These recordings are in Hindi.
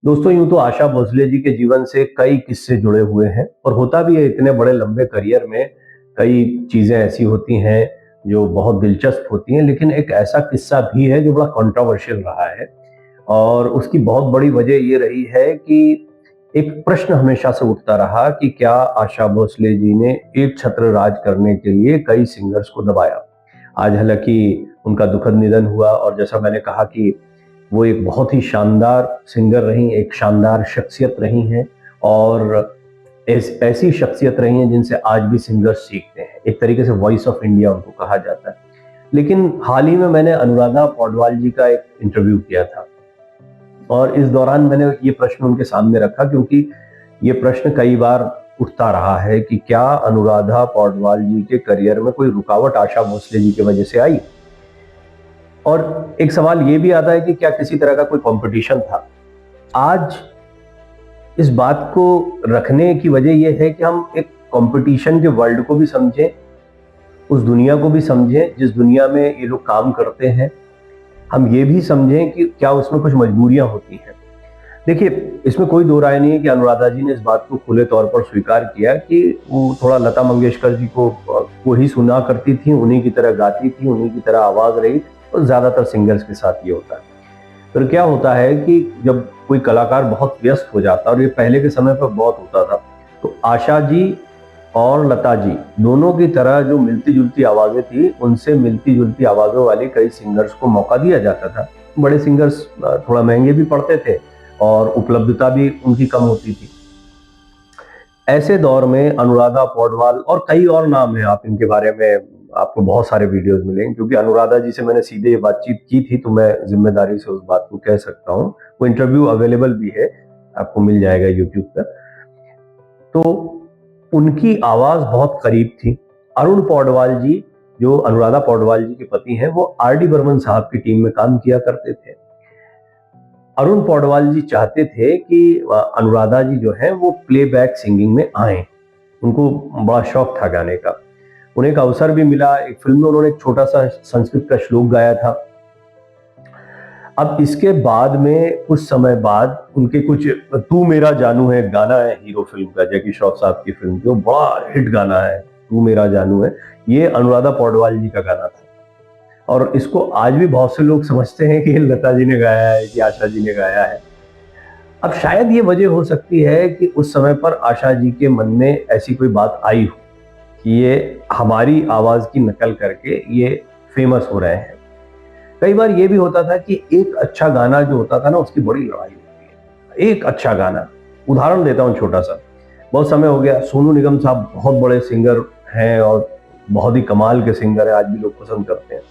दोस्तों यूं तो आशा भोसले जी के जीवन से कई किस्से जुड़े हुए हैं और होता भी है इतने बड़े लंबे करियर में कई चीजें ऐसी होती हैं जो बहुत दिलचस्प होती हैं, लेकिन एक ऐसा किस्सा भी है जो बड़ा कंट्रोवर्शियल रहा है। और उसकी बहुत बड़ी वजह ये रही है कि एक प्रश्न हमेशा से उठता रहा कि क्या आशा भोसले जी ने एक छत्र राज करने के लिए कई सिंगर्स को दबाया। आज हालांकि उनका दुखद निधन हुआ और जैसा मैंने कहा कि वो एक बहुत ही शानदार सिंगर रही, एक शानदार शख्सियत रही हैं और ऐसी शख्सियत रही हैं जिनसे आज भी सिंगर्स सीखते हैं। एक तरीके से वॉइस ऑफ इंडिया उनको कहा जाता है। लेकिन हाल ही में मैंने अनुराधा पौडवाल जी का एक इंटरव्यू किया था और इस दौरान मैंने ये प्रश्न उनके सामने रखा, क्योंकि ये प्रश्न कई बार उठता रहा है कि क्या अनुराधा पौडवाल जी के करियर में कोई रुकावट आशा भोसले जी की वजह से आई। और एक सवाल ये भी आता है कि क्या किसी तरह का कोई कंपटीशन था। आज इस बात को रखने की वजह यह है कि हम एक कंपटीशन के वर्ल्ड को भी समझें, उस दुनिया को भी समझें जिस दुनिया में ये लोग काम करते हैं। हम ये भी समझें कि क्या उसमें कुछ मजबूरियां होती हैं। देखिए, इसमें कोई दो राय नहीं है कि अनुराधा जी ने इस बात को खुले तौर पर स्वीकार किया कि वो थोड़ा लता मंगेशकर जी को ही सुना करती थी, उन्हीं की तरह गाती थी, उन्हीं की तरह आवाज रही। और ज्यादातर सिंगर्स के साथ ये होता है। फिर क्या होता है कि जब कोई कलाकार बहुत व्यस्त हो जाता है, और ये पहले के समय पर बहुत होता था, तो आशा जी और लता जी दोनों की तरह जो मिलती जुलती आवाजें थी, उनसे मिलती जुलती आवाजों वाले कई सिंगर्स को मौका दिया जाता था। बड़े सिंगर्स थोड़ा महंगे भी पड़ते थे और उपलब्धता भी उनकी कम होती थी। ऐसे दौर में अनुराधा पौडवाल और कई और नाम हैं, आप इनके बारे में आपको बहुत सारे वीडियोस मिलेंगे, क्योंकि अनुराधा जी से मैंने सीधे ये बातचीत की थी तो मैं जिम्मेदारी से उस बात को कह सकता हूँ। वो इंटरव्यू अवेलेबल भी है, आपको मिल जाएगा यूट्यूब पर। तो उनकी आवाज बहुत करीब थी। अरुण पौडवाल जी, जो अनुराधा पौडवाल जी के पति हैं, वो आर डी बर्मन साहब की टीम में काम किया करते थे। अरुण पौडवाल जी चाहते थे कि अनुराधा जी जो है वो प्लेबैक सिंगिंग में आए। उनको बड़ा शौक था गाने का। उन्हें एक अवसर भी मिला, एक फिल्म में उन्होंने एक छोटा सा संस्कृत का श्लोक गाया था। अब इसके बाद में कुछ समय बाद उनके कुछ तू मेरा जानू है गाना है, हीरो फिल्म का, जैकी श्रॉफ साहब की फिल्म, जो बड़ा हिट गाना है, तू मेरा जानू है, ये अनुराधा पौडवाल जी का गाना था। और इसको आज भी बहुत से लोग समझते हैं कि लता जी ने गाया है, कि आशा जी ने गाया है। अब शायद ये वजह हो सकती है कि उस समय पर आशा जी के मन में ऐसी कोई बात आई हो कि ये हमारी आवाज की नकल करके ये फेमस हो रहे हैं। कई बार ये भी होता था कि एक अच्छा गाना जो होता था ना, उसकी बड़ी लड़ाई होती है। एक अच्छा गाना, उदाहरण देता हूँ छोटा सा। बहुत समय हो गया, सोनू निगम साहब बहुत बड़े सिंगर हैं और बहुत ही कमाल के सिंगर हैं, आज भी लोग पसंद करते हैं।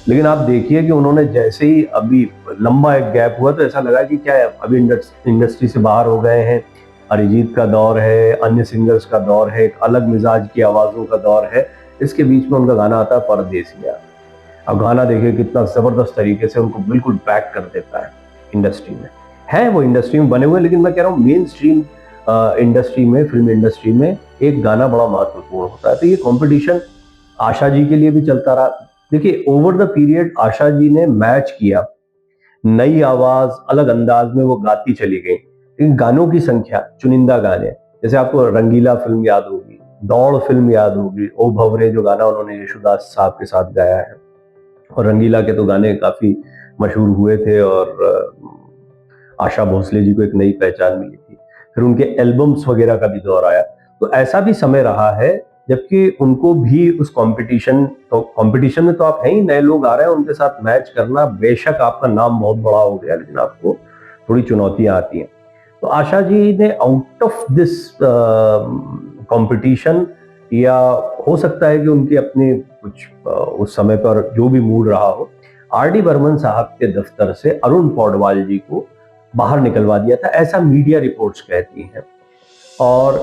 लेकिन आप देखिए कि उन्होंने जैसे ही अभी लंबा एक गैप हुआ तो ऐसा लगा कि क्या है, अभी इंडस्ट्री से बाहर हो गए हैं। अरिजीत का दौर है, अन्य सिंगर्स का दौर है, एक अलग मिजाज की आवाजों का दौर है। इसके बीच में उनका गाना आता है परदेसिया। अब गाना देखिए कितना जबरदस्त तरीके से उनको बिल्कुल बैक कर देता है इंडस्ट्री में। है वो इंडस्ट्री में बने हुए, लेकिन मैं कह रहा हूँ मेन स्ट्रीम इंडस्ट्री में, फिल्म इंडस्ट्री में एक गाना बड़ा महत्वपूर्ण होता है। तो ये कंपटीशन आशा जी के लिए भी चलता रहा। देखिए, over the period Asha ji ने मैच किया, नई आवाज, अलग अंदाज में वो गाती चली गई। लेकिन गानों की संख्या, चुनिंदा गाने, जैसे आपको रंगीला फिल्म याद होगी, दौड़ फिल्म याद होगी, ओ भवरे जो गाना उन्होंने यशुदास साहब के साथ गाया है। और रंगीला के तो गाने काफी मशहूर हुए थे और आशा भोसले जी को एक नई पहचान मिली थी। फिर उनके एल्बम्स वगैरह का भी दौर आया। तो ऐसा भी समय रहा है जबकि उनको भी उस कंपटीशन में तो आप हैं ही, नए लोग आ रहे हैं, उनके साथ मैच करना, बेशक आपका नाम बहुत बड़ा हो गया लेकिन आपको थोड़ी चुनौतियां आती हैं। तो आशा जी ने आउट ऑफ दिस कंपटीशन, या हो सकता है कि उनके अपने कुछ उस समय पर जो भी मूड रहा हो, आर डी बर्मन साहब के दफ्तर से अरुण पौडवाल जी को बाहर निकलवा दिया था, ऐसा मीडिया रिपोर्ट्स कहती हैं। और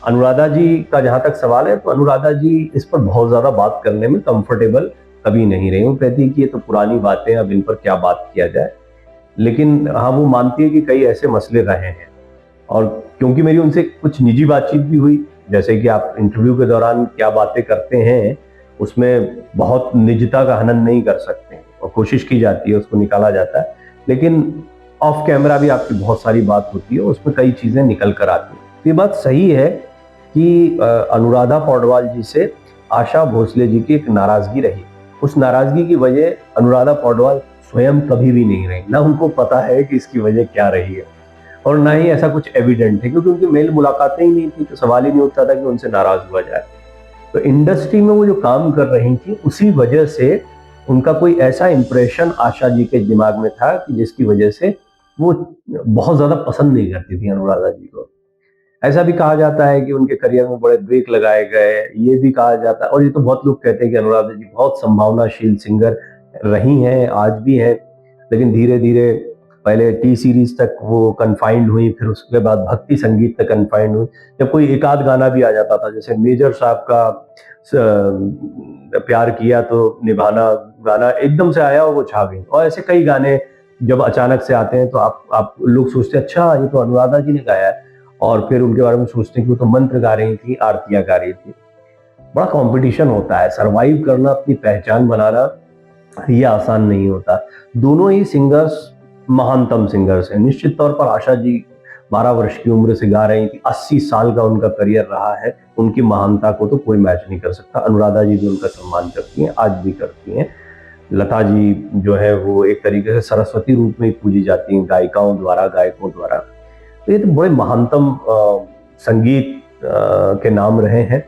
अनुराधा जी का जहां तक सवाल है, तो अनुराधा जी इस पर बहुत ज्यादा बात करने में कंफर्टेबल कभी नहीं रही। वो कहती है कि ये तो पुरानी बातें, अब इन पर क्या बात किया जाए। लेकिन हाँ, वो मानती है कि कई ऐसे मसले रहे हैं। और क्योंकि मेरी उनसे कुछ निजी बातचीत भी हुई, जैसे कि आप इंटरव्यू के दौरान क्या बातें करते हैं उसमें बहुत निजता का हनन नहीं कर सकते और कोशिश की जाती है, उसको निकाला जाता है। लेकिन ऑफ कैमरा भी आपकी बहुत सारी बात होती है, उसमें कई चीजें निकल कर आती हैं। ये बात सही है कि अनुराधा पौडवाल जी से आशा भोसले जी की एक नाराजगी रही। उस नाराजगी की वजह अनुराधा पौडवाल स्वयं कभी भी नहीं रही, ना उनको पता है कि इसकी वजह क्या रही है, और ना ही ऐसा कुछ एविडेंट है, क्योंकि उनकी मेल मुलाकातें ही नहीं थी, तो सवाल ही नहीं उठता था कि उनसे नाराज हुआ जाए। तो इंडस्ट्री में वो जो काम कर रही थी, उसी वजह से उनका कोई ऐसा इंप्रेशन आशा जी के दिमाग में था कि जिसकी वजह से वो बहुत ज्यादा पसंद नहीं करती थी अनुराधा जी को। ऐसा भी कहा जाता है कि उनके करियर में बड़े ब्रेक लगाए गए, ये भी कहा जाता है, और ये तो बहुत लोग कहते हैं कि अनुराधा जी बहुत संभावनाशील सिंगर रही हैं, आज भी हैं, लेकिन धीरे धीरे पहले टी सीरीज तक वो कन्फाइंड हुई, फिर उसके बाद भक्ति संगीत तक कन्फाइंड हुई। जब कोई एक आध गाना भी आ जाता था, जैसे मेजर साहब का प्यार किया तो निभाना गाना एकदम से आया और वो छा गई, और ऐसे कई गाने जब अचानक से आते हैं तो आप लोग सोचते हैं अच्छा ये तो अनुराधा जी ने गाया है, और फिर उनके बारे में सोचते हैं कि वो तो मंत्र गा रही थी, आरतियां गा रही थी। बड़ा कंपटीशन होता है, सरवाइव करना, अपनी पहचान बनाना ये आसान नहीं होता। दोनों ही सिंगर्स महानतम सिंगर्स हैं। निश्चित तौर पर आशा जी 12 वर्ष की उम्र से गा रही थी, 80 साल का उनका करियर रहा है, उनकी महानता को तो कोई मैच नहीं कर सकता। अनुराधा जी भी उनका सम्मान करती हैं, आज भी करती हैं। लता जी जो है वो एक तरीके से सरस्वती रूप में ही पूजी जाती हैं, गायिकाओं द्वारा, गायकों द्वारा। तो ये तो बड़े महानतम संगीत के नाम रहे हैं,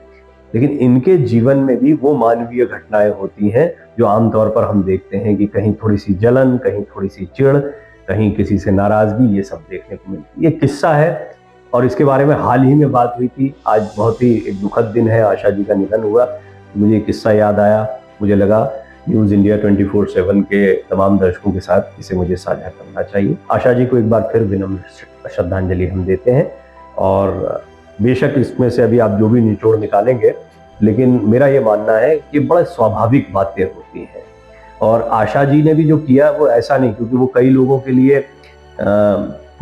लेकिन इनके जीवन में भी वो मानवीय घटनाएं होती हैं जो आमतौर पर हम देखते हैं कि कहीं थोड़ी सी जलन, कहीं थोड़ी सी चिढ़, कहीं किसी से नाराजगी, ये सब देखने को मिलती है। ये किस्सा है, और इसके बारे में हाल ही में बात हुई थी। आज बहुत ही एक दुखद दिन है, आशा जी का निधन हुआ। मुझे किस्सा याद आया, मुझे लगा न्यूज इंडिया 24/7 के तमाम दर्शकों के साथ इसे मुझे साझा करना चाहिए। आशा जी को एक बार फिर विनम्र श्रद्धांजलि हम देते हैं, और बेशक इसमें से अभी आप जो भी निचोड़ निकालेंगे, लेकिन मेरा ये मानना है कि बड़ा स्वाभाविक बातें होती हैं। और आशा जी ने भी जो किया वो ऐसा नहीं, क्योंकि वो कई लोगों के लिए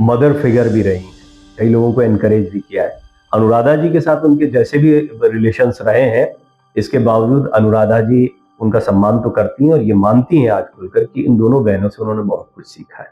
मदर फिगर भी रही हैं, कई लोगों को एनकरेज भी किया है। अनुराधा जी के साथ उनके जैसे भी रिलेशंस रहे हैं, इसके बावजूद अनुराधा जी उनका सम्मान तो करती हैं, और ये मानती हैं आज खुलकर कि इन दोनों बहनों से उन्होंने बहुत कुछ सीखा है।